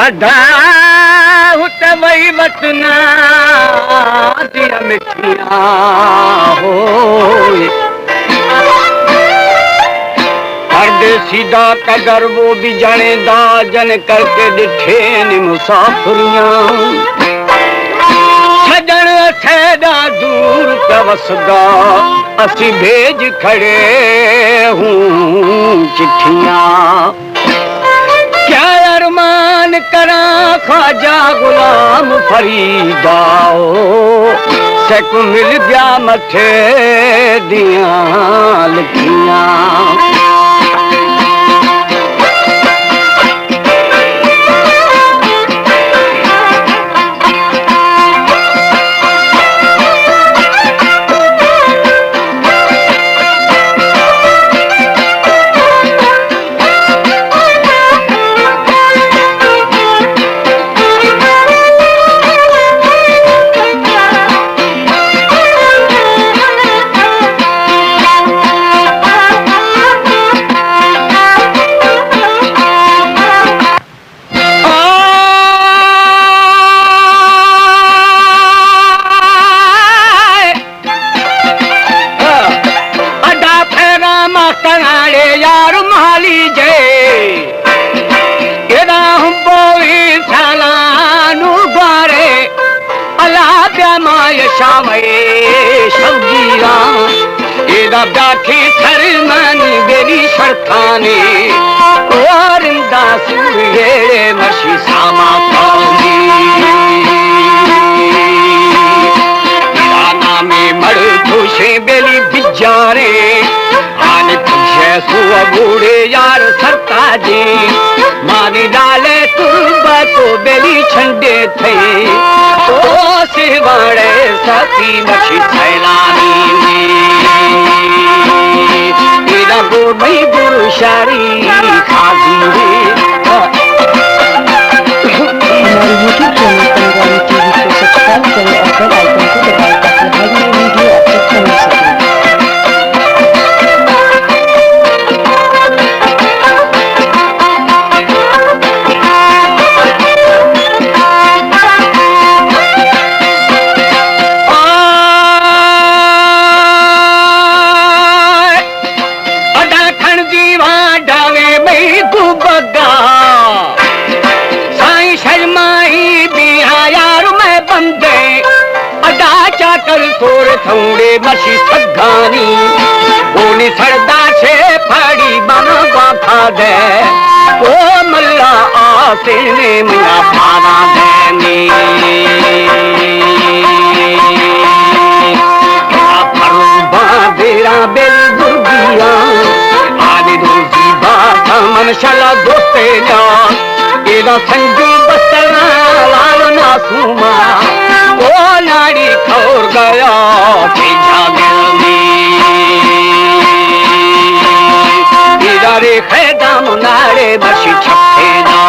अदा हुत वही वतना दिया मिठिया हो सीधा कदर वो भी जाने दा जन करके दिठे ने मुसाफिरियां सजन सैदा दूर कवसदा असी भेज खड़े हूँ चिट्ठियां क्या अरमान करा ख्वाजा गुलाम फरीदाओ सेक मिल गया मथे दिया लिखियां बाठी सरमानी बेरी शर्तानी औरिंदा सूर्ये मशी सामा पानी राना में मर खुशे बेली बिजारे आने खुशे सुआ बूढ़े यार सरताजी मानी डाले तुरबा तो बेली छंडे थे ओ सिवाड़े सती मशी सैलानी गोरमई गुरु शारी खाजी हमारे यूट्यूब चैनल पंजाबी टीवी को सब्सक्राइब करें और बेल आइकन को दबाएं ताकि हर नई वीडियो आप तक पहुंच सके। थोड़े मशी सगानी बोली सरदा से फाड़ी बना बाखा दे ओ मल्ला आसे ने मिया पाना देनी बांधेरा बेल दुर्गिया आदि दूसरी बात मन शला दोस्ते ना एदा संजू बसना लाल ना सुमा ओ नाड़ी खोर गया रे खैदाम नारे बशी छप्पे ना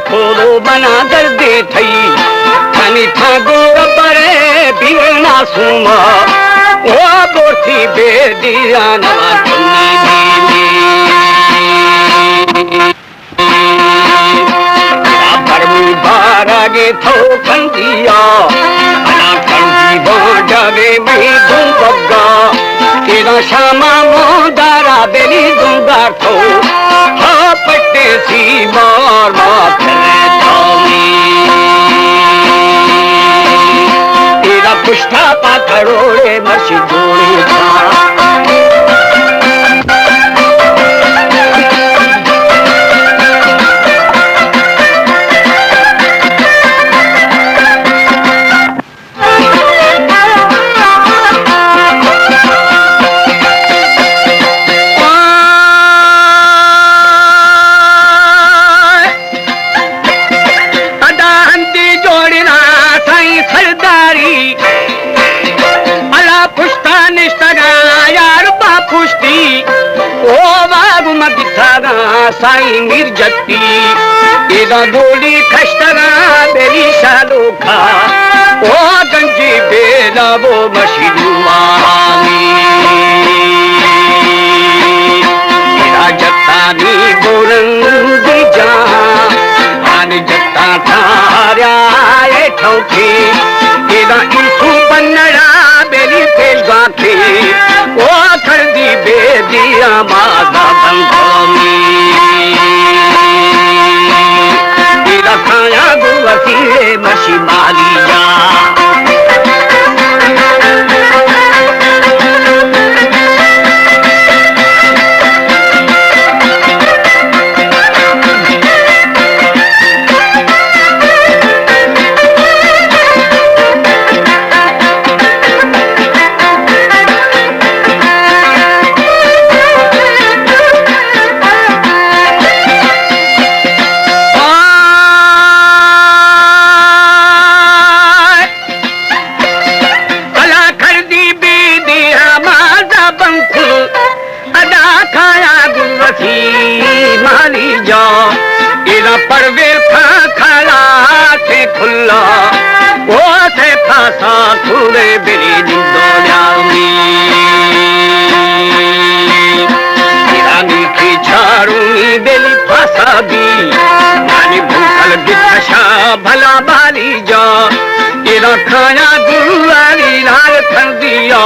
खोलो बना दर्दे थई थानी था गोर परे बिना सुमा ओ बोथी बेदिया नवा चुनी भरमी बारागे थो खंदिया अना खंदी बाडवे में दुबगा केरा शामा मोदारा बेली दुंगा थो हा पट्टे सी मार मार तेरा पुष्टा पाखड़ोड़े मशी जोड़े था पुष्टा निष्ठगा यार बा पुष्टी ओ बाबू मदिथगा साई मिर्जती एदा गोली खष्टगा बेली शालोखा ओ गंजी बेला वो मशीनुआनी एदा जत्तानी बोरंगी जा आने जत्ता थार्या ए ठौठी एदा इंसू बन्नड़ा बेली पेश गाथे ओ खरदी बेदिया मादा बंधोमी एदा खाया गुवसी मशी मालिया परवे खला से खुला वो से फासा थोड़े बिली निंदोल्यामी रानी की झाड़ूनी बेली फासा भी नानी भूखल बिछा भला बाली जा तेरा खाया गुरुआरी लाल कर दिया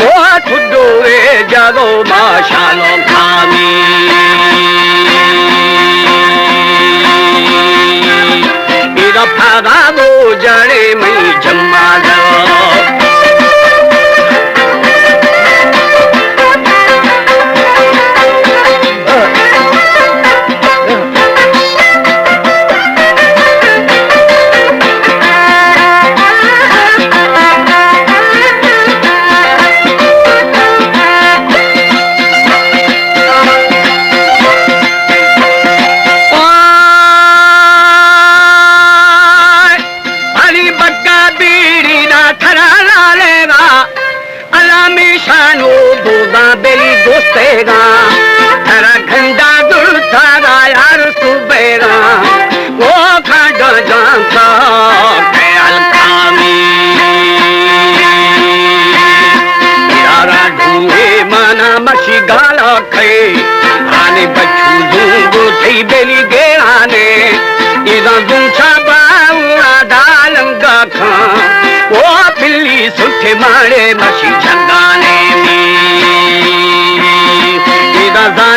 वो ठुड्डो रे जागो माशालो खामी फागा वो जड़े मई जम्मा बेली दोस्तेगा तेरा घंटा दुर्धागा यार सुबेगा वो खाड़ा जानता ख्याल खामी यारा ढूंढे माना मशी गाला खे आने बच्चू दूंगो थी बेली गेराने इधर दूंचा बाउरा डालंगा खा वो पिल्ली सुठे मारे मशी झंगाने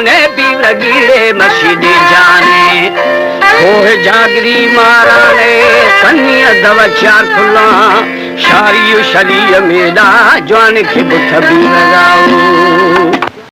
जाने भी लगी मशीदी जाने ओह जागरी माराने कन्या दवा चार खुला शारी शरीय मेरा जान के बुथ भी लगाओ